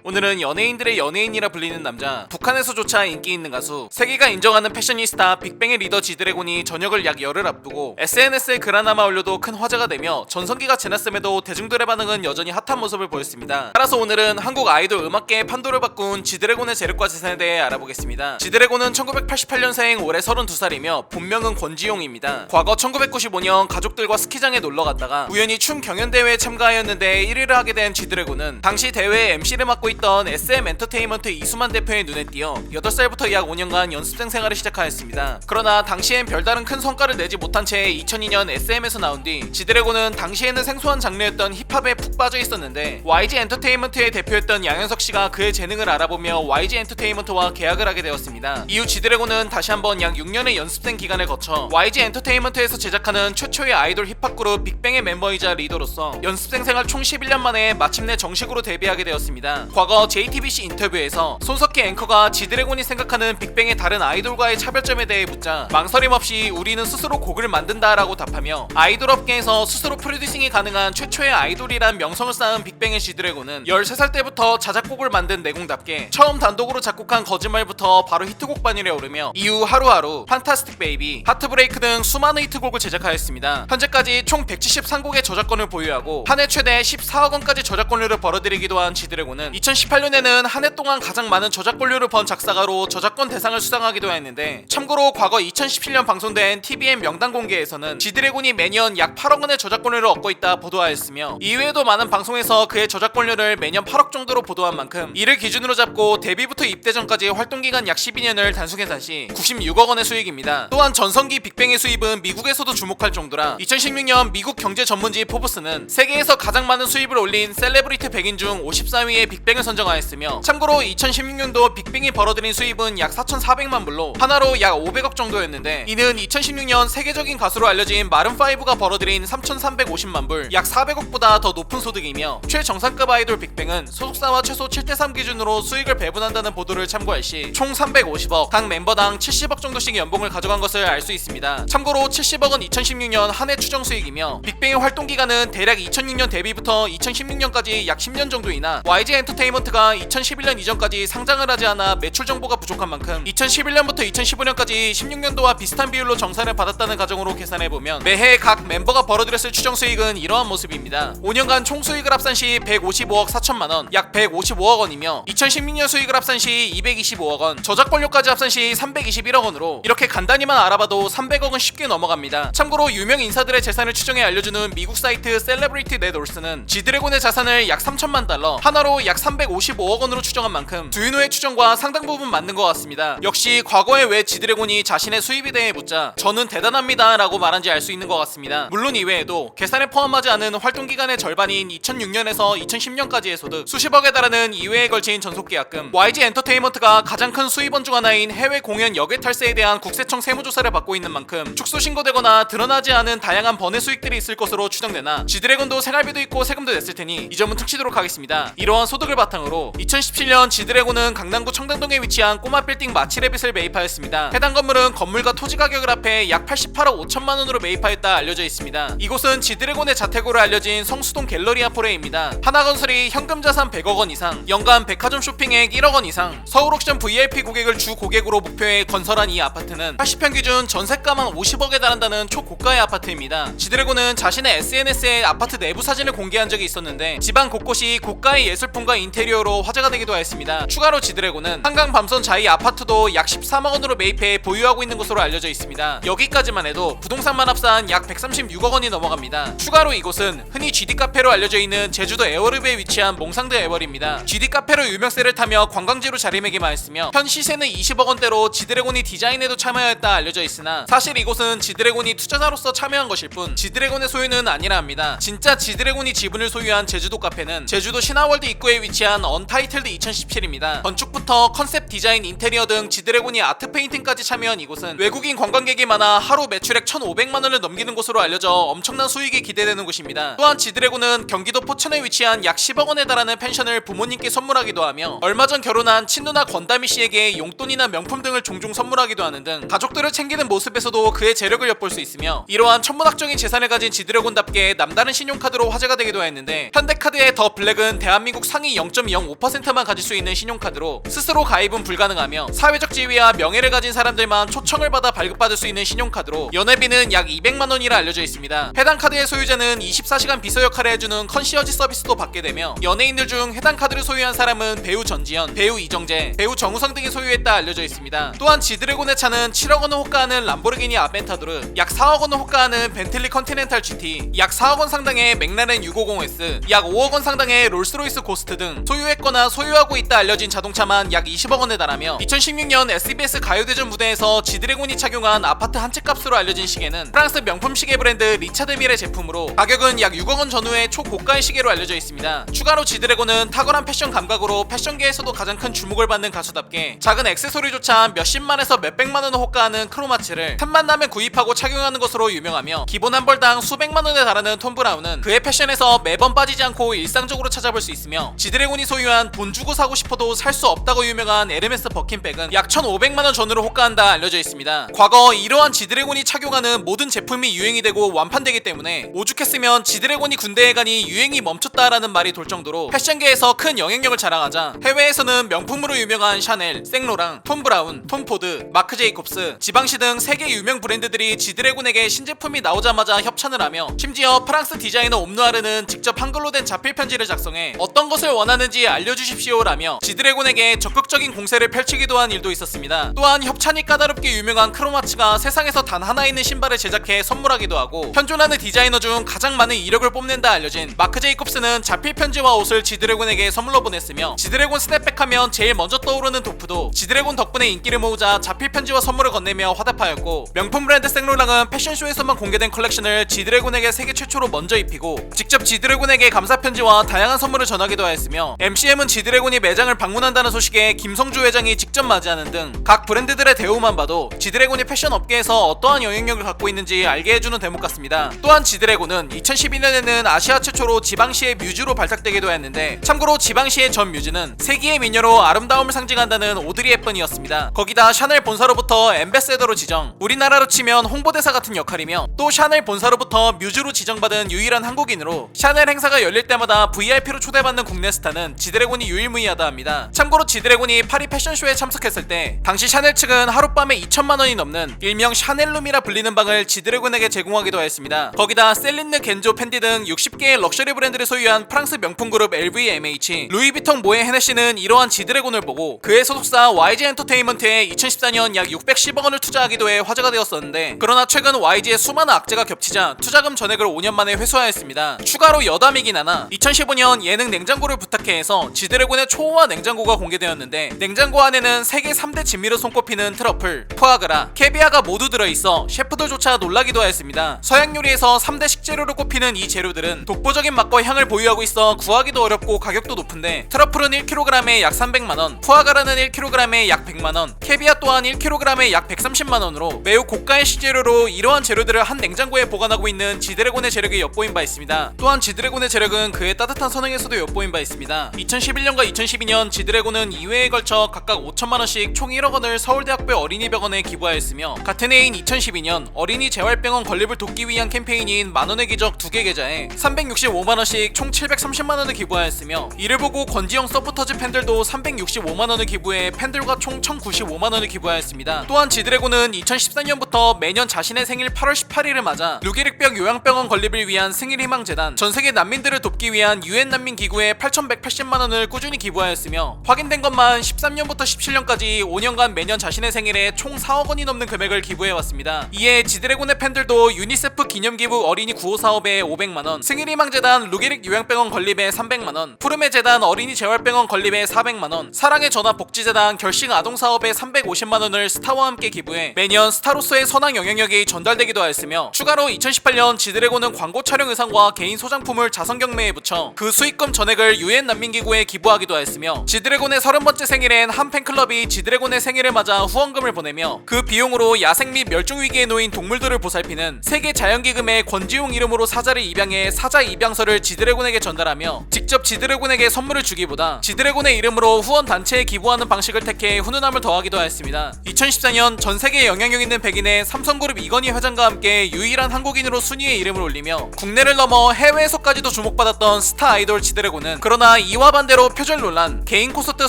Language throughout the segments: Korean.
오늘은 연예인들의 연예인이라 불리는 남자, 북한에서조차 인기 있는 가수, 세계가 인정하는 패셔니스타 빅뱅의 리더 지드래곤이 전역을 약 열흘 앞두고 SNS에 글 하나만 올려도 큰 화제가 되며 전성기가 지났음에도 대중들의 반응은 여전히 핫한 모습을 보였습니다. 따라서 오늘은 한국 아이돌 음악계의 판도를 바꾼 지드래곤의 재력과 재산에 대해 알아보겠습니다. 지드래곤은 1988년생, 올해 32살이며 본명은 권지용입니다. 과거 1995년 가족들과 스키장에 놀러갔다가 우연히 춤 경연대회에 참가하였는데 1위를 하게 된 지드래곤은 당시 대회에 MC를 맡고 있던 SM엔터테인먼트 이수만 대표의 눈에 띄어 8살부터 약 5년간 연습생 생활을 시작하였습니다. 그러나 당시엔 별다른 큰 성과를 내지 못한 채 2002년 SM에서 나온 뒤 지드래곤은 당시에는 생소한 장르였던 힙합에 푹 빠져 있었는데 YG 엔터테인먼트의 대표였던 양현석 씨가 그의 재능을 알아보며 YG 엔터테인먼트와 계약을 하게 되었습니다. 이후 지드래곤은 다시 한번 약 6년의 연습생 기간을 거쳐 YG 엔터테인먼트에서 제작하는 최초의 아이돌 힙합 그룹 빅뱅의 멤버이자 리더로서 연습생 생활 총 11년 만에 마침내 정식으로 데뷔하게 되었습니다. 과거 JTBC 인터뷰에서 손석희 앵커가 지드래곤이 생각하는 빅뱅의 다른 아이돌과의 차별점에 대해 묻자 망설임 없이 우리는 스스로 곡을 만든다라고 답하며 아이돌 업계에서 스스로 프로듀싱이 가능한 최초의 아이돌이란 명성을 쌓은 빅뱅의 지드래곤은 13살 때부터 자작곡을 만든 내공답게 처음 단독으로 작곡한 거짓말부터 바로 히트곡 반열에 오르며 이후 하루하루, 판타스틱 베이비, 하트브레이크 등 수많은 히트곡을 제작하였습니다. 현재까지 총 173곡의 저작권을 보유하고 한 해 최대 14억 원까지 저작권료를 벌어들이기도 한 지드래곤은 2018년에는 한 해 동안 가장 많은 저작권료를 번 작사가로 저작권 대상을 수상하기도 했는데, 참고로 과거 2017년 방송된 TVN 명단 공개에서는 지드래곤이 매년 약 8억 원의 저작권료를 얻고 있다 보도하였으며, 이외에도 많은 방송에서 그의 저작권료를 매년 8억 정도로 보도한 만큼 이를 기준으로 잡고 데뷔부터 입대 전까지 활동기간 약 12년을 단순 계산시 96억 원의 수익입니다. 또한 전성기 빅뱅의 수입은 미국에서도 주목할 정도라 2016년 미국 경제 전문지 포브스는 세계에서 가장 많은 수입을 올린 셀레브리티 100인 중 54위에 빅뱅을 선정하였으며, 참고로 2016년도 빅뱅이 벌어들인 수입은 약 4,400만 불로 하나로 약 500억 정도였는데, 이는 2016년 세계적인 가수로 알려진 마룬5가 벌어들인 3,350만 불, 약 400억보다 더 높은 소득이며, 최정상급 아이돌 빅뱅은 소속사와 최소 7대3 기준으로 수익을 배분한다는 보도를 참고할 시 총 350억, 각 멤버당 70억 정도씩 연봉을 가져간 것을 알 수 있습니다. 참고로 70억은 2016년 한 해 추정 수익이며, 빅뱅의 활동 기간은 대략 2006년 데뷔부터 2016년까지 약 10년 정도이나 YG 엔터테인먼트가 2011년 이전까지 상장을 하지 않아 매출 정보가 부족한 만큼 2011년부터 2015년까지 16년도와 비슷한 비율로 정산을 받았다는 가정으로 계산해보면 매해 각 멤버가 벌어들였을 추정 수익은 이러한 모습입니다. 5년간 총 수익을 합산 시 155억 4천만 원, 약 155억 원이며 2016년 수익을 합산 시 225억 원, 저작권료까지 합산 시 321억 원으로 이렇게 간단히만 알아봐도 300억은 쉽게 넘어갑니다. 참고로 유명 인사들의 재산을 추정해 알려주는 미국 사이트 셀레브리티 넷올스는 지드래곤의 자산을 약 3천만 달러, 하나로 약 355억 원으로 추정한 만큼 두윤호의 추정과 상당 부분 맞는 것 같습니다. 역시 과거에 왜 지드래곤이 자신의 수입에 대해 묻자 저는 대단합니다 라고 말한지 알 수 있는 것 같습니다. 물론 이외에도 계산에 포함하지 않은 활동기간의 절반인 2006년에서 2010년까지의 소득, 수십억에 달하는 이외에 걸친 전속계약금, YG 엔터테인먼트가 가장 큰 수입원 중 하나인 해외 공연 역외 탈세에 대한 국세청 세무조사를 받고 있는 만큼 축소 신고되거나 드러나지 않은 다양한 번외 수익들이 있을 것으로 추정되나, 지드래곤도 생활비도 있고 세금도 냈을 테니 이 점은 퉁치도록 하겠습니다. 이러한 소득을 바탕으로 2017년 지드래곤은 강남구 청담동에 위치한 꼬마 빌딩 마치레빗을 매입하였습니다. 해당 건물은 건물과 토지 가격을 합해 약 88억 5천만 원으로 매입하였다 알려져 있습니다. 이곳은 지드래곤의 자택으로 알려진 성수동 갤러리아 포레입니다. 하나건설이 현금 자산 100억 원 이상, 연간 백화점 쇼핑액 1억 원 이상, 서울 옥션 VIP 고객을 주 고객으로 목표해 건설한 이 아파트는 80평 기준 전세가만 50억에 달한다는 초고가의 아파트입니다. 지드래곤은 자신의 SNS에 아파트 내부 사진을 공개한 적이 있었는데 집안 곳곳이 고가의 예술품과 인테리어로 화제가 되기도 하였습니다. 추가로 지드래곤은 한강 밤선 자이 아파트도 약 13억 원으로 매입해 보유하고 있는 것으로 알려져 있습니다. 여기까지만 해도 부동산만 합산 약 136억 원이 넘어갑니다. 추가로 이곳은 흔히 GD 카페로 알려져 있는 제주도 에어르브에 위치한 몽상드 에어리입니다. GD 카페로 유명세를 타며 관광지로 자리매김하였으며 현 시세는 20억 원대로 지드래곤이 디자인에도 참여했다 알려져 있으나, 사실 이곳은 지드래곤이 투자자로서 참여한 것일 뿐 지드래곤의 소유는 아니라 합니다. 진짜 지드래곤이 지분을 소유한 제주도 카페는 제주도 신화월드 입구에 위치한 언타이틀드 2017입니다. 건축부터 컨셉 디자인, 인테리어 등 지드래곤이 아트 페인팅까지 참여한 이곳은 외국인 관광객이 많아 하루 매출액 1,500만 원을 넘기는 곳으로 알려져 엄청난 수익이 기대되는 곳입니다. 또한 지드래곤은 경기도 포천에 위치한 약 10억 원에 달하는 펜션을 부모님께 선물하기도 하며, 얼마 전 결혼한 친누나 건다미 씨에게 용돈이나 명품 등을 종종 선물하기도 하는 등 가족들을 챙기는 모습에서도 그의 재력을 엿볼 수 있으며, 이러한 천문학적인 재산을 가진 지드래곤답게 남다른 신용카드로 화제가 되기도 했는데, 현대카드의 더 블랙은 대한민국 상위 0.05%만 가질 수 있는 신용카드로 스스로 가입은 불가능하며 사회적 지위와 명예를 가진 사람들만 초청을 받아 발급받을 수 있는 신용카드로 연회비는 약 200만원이라 알려져 있습니다. 해당 카드의 소유자는 24시간 비서 역할을 해주는 컨시어지 서비스도 받게 되며 연예인들 중 해당 카드를 소유한 사람은 배우 전지현, 배우 이정재, 배우 정우성 등이 소유했다 알려져 있습니다. 또한 지드래곤의 차는 7억원을 호가하는 람보르기니 아벤타도르, 약 4억원을 호가하는 벤틀리 컨티넨탈 GT, 약 4억원 상당의 맥라렌 650S, 약 5억원 상당의 롤스로이스 고스트 등 소유했거나 소유하고 있다 알려진 자동차만 약 20억원에 달하며 2016년 SBS 가요대전 무대에서 지드래곤이 착용한 아파트 한 채 값으로 알려진 시계는 프랑스 명품 시계 브랜드 리차드 밀의 제품으로 가격은 약 6억원 전후의 초고가의 시계로 알려져 있습니다. 추가로 지드래곤은 탁월한 패션 감각으로 패션계에서도 가장 큰 주목을 받는 가수답게 작은 액세서리조차 몇십만에서 몇백만원을 호가하는 크로마츠를 틈만 나면 구입하고 착용하는 것으로 유명하며 기본 한 벌당 수백만원에 달하는 톰 브라운은 그의 패션에서 매번 빠지지 않고 일상적으로 찾아볼 수 있으며 지드래곤이 소유한 돈 주고 사고 싶어도 살 수 없다고 유명한 에르메스 버킨백은 약 1,500만원 전후로 호가한다 알려져 있습니다. 과거 이러한 지드래곤이 착용하는 모든 제품이 유행이 되고 완판되기 때문에 오죽했으면 지드래곤이 군대에 가니 유행이 멈췄다라는 말이 돌 정도로 패션계에서 큰 영향력을 자랑하자 해외에서는 명품으로 유명한 샤넬, 생로랑, 톰 브라운, 톰 포드, 마크 제이콥스, 지방시 등 세계 유명 브랜드들이 지드래곤에게 신제품이 나오자마자 협찬을 하며 심지어 프랑스 디자이너 옴누아르는 직접 한글로 된 자필 편지를 작성해 어떤 것을 원하는지 알려주십시오라며 지드래곤에게 적극적인 공세를 펼치기도 한 일도 있었습니다. 또한 협찬이 까다롭게 유명한 크로마츠가 세상에서 단 하나 있는 신발을 제작해 선물하기도 하고 현존하는 디자이너 중 가장 많은 이력을 뽐낸다 알려진 마크 제이콥스는 자필 편지와 옷을 지드래곤에게 선물로 보냈으며 지드래곤 스냅백하면 제일 먼저 떠오르는 도프도 지드래곤 덕분에 인기를 모으자 자필 편지와 선물을 건네며 화답하였고 명품 브랜드 생로랑은 패션쇼에서만 공개된 컬렉션을 지드래곤에게 세계 최초로 먼저 입히고 직접 지드래곤에게 감사 편지와 다양한 선물을 전하기도 하였으며 MCM은 지드래곤이 매장을 방문한다는 소식에 김성주 회장이 직접 맞이하는 등 각 브랜드들의 대우만 봐도 지드래곤이 패션 업계에서 어떠한 영향력을 갖고 있는지 알게 해주는 대목 같습니다. 또한 지드래곤은 2012년에는 아시아 최초로 지방시의 뮤즈로 발탁되기도 했는데 참고로 지방시의 전 뮤즈는 세기의 미녀로 아름다움을 상징한다는 오드리 헵번이었습니다. 거기다 샤넬 본사로부터 엠베세더로 지정, 우리나라로 치면 홍보대사 같은 역할이며 또 샤넬 본사로부터 뮤즈로 지정받은 유일한 한국인으로 샤넬 행사가 열릴 때마다 VIP로 초대받는 국내 스타는 지드래곤이 유일무이하다 합니다. 참고로 지드래곤이 파리 패션쇼에 참석했을 때 당시 샤넬 측은 하룻밤에 2천만원이 넘는 일명 샤넬룸이라 불리는 방을 지드래곤에게 제공하기도 했습니다. 거기다 셀린느, 겐조, 펜디 등 60개의 럭셔리 브랜드를 소유한 프랑스 명품 그룹 LVMH, 루이비통, 모에 헤네시는 이러한 지드래곤을 보고 그의 소속사 YG 엔터테인먼트에 2014년 약 610억원을 투자하기도 해 화제가 되었었는데 그러나 최근 YG의 수많은 악재가 겹치자 투자금 전액을 5년 만에 회수하였습니다. 추가로 여담이긴 하나 2015년 예능 냉장고를 부탁해 해서 지드래곤의 초호화 냉장고가 공개되었는데 냉장고 안에는 세계 3대 진미로 손꼽히는 트러플, 푸아그라, 캐비아가 모두 들어있어 셰프들조차 놀라기도 하였습니다. 서양 요리에서 3대 식재료로 꼽히는 이 재료들은 독보적인 맛과 향을 보유하고 있어 구하기도 어렵고 가격도 높은데 트러플은 1kg에 약 300만원, 푸아그라는 1kg에 약 100만원, 캐비아 또한 1kg에 약 130만원으로 매우 고가의 식재료로 이러한 재료들을 한 냉장고에 보관하고 있는 지드래곤의 재력이 엿보인 바 있습니다. 또한 지드래곤의 재력은 그의 따뜻한 선행에서도 엿보인 바 있습니다. 2011년과 2012년 지드래곤은 2회에 걸쳐 각각 5천만원씩 총 1억원을 서울대학교 어린이병원에 기부하였으며 같은 해인 2012년 어린이 재활병원 건립을 돕기 위한 캠페인인 만원의 기적 2개 계좌에 365만원씩 총 730만원을 기부하였으며 이를 보고 권지영 서포터즈 팬들도 365만원을 기부해 팬들과 총 1095만원을 기부하였습니다. 또한 지드래곤은 2014년부터 매년 자신의 생일 8월 18일을 맞아 루게릭병 요양병원 건립을 위한 승일희망재단, 전세계 난민들을 돕기 위한 UN 난민 기구에 8,180만원을 꾸준히 기부하였으며 확인된 것만 13년부터 17년까지 5년간 매년 자신의 생일에 총 4억원이 넘는 금액을 기부해왔습니다. 이에 지드래곤의 팬들도 유니세프 기념기부 어린이 구호 사업에 500만원, 승일희망재단 루게릭 요양병원 건립에 300만원, 푸르메 재단 어린이 재활병원 건립에 400만원, 사랑의 전화 복지재단 결식 아동사업에 350만원을 스타와 함께 기부해 매년 스타로서의 선한 영향력이 전달되기도 하였으며 추가로 2018년 지드래곤은 광고 촬영 의상과 개인 소장품을 자선경매에 붙여 그 수익금 전액을 UN 난민기구에 기부하기도 하였으며 지드래곤의 30번째 생일엔 한 팬클럽이 지드래곤의 생일을 맞아 후원금을 보내며 그 비용으로 야생 및 멸종위기에 놓인 동물들을 보살피는 세계자연기금의 권지용 이름으로 사자를 입양해 사자 입양서를 지드래곤에게 전달하며 직접 지드래곤에게 선물을 주기보다 지드래곤의 이름으로 후원단체에 기부하는 방식을 택해 훈훈함을 더하기도 하였습니다. 2014년 전세계 영향력 있는 백인의 삼성그룹 이건희 회장과 함께 유일한 한국인으로 순위에 이름을 올리며 국내를 넘어 해외에서까지도 주목받았던 스타 아이돌 지드래곤은 그러나 이와 반대로 표절 논란, 개인 콘서트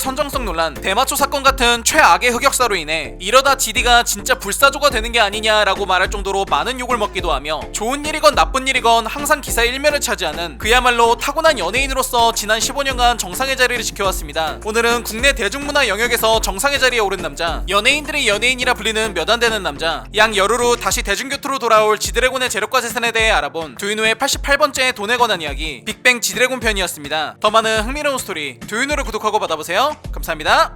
선정성 논란, 대마초 사건 같은 최악의 흑역사로 인해 이러다 GD가 진짜 불사조가 되는 게 아니냐라고 말할 정도로 많은 욕을 먹기도 하며 좋은 일이건 나쁜 일이건 항상 기사 일면을 차지하는 그야말로 타고난 연예인으로서 지난 15년간 정상의 자리를 지켜왔습니다. 오늘은 국내 대중문화 영역에서 정상의 자리에 오른 남자, 연예인들의 연예인이라 불리는 몇 안 되는 남자, 양 열흘 후 다시 대중교토로 돌아올 지드래곤의 재력과 재산에 대해 알아본 두윤호의 88번째 돈에 관한 이야기 빅뱅 지드래곤 편이었습니다. 더 많은 흥미로운 스토리 두윤호를 구독하고 받아보세요. 감사합니다.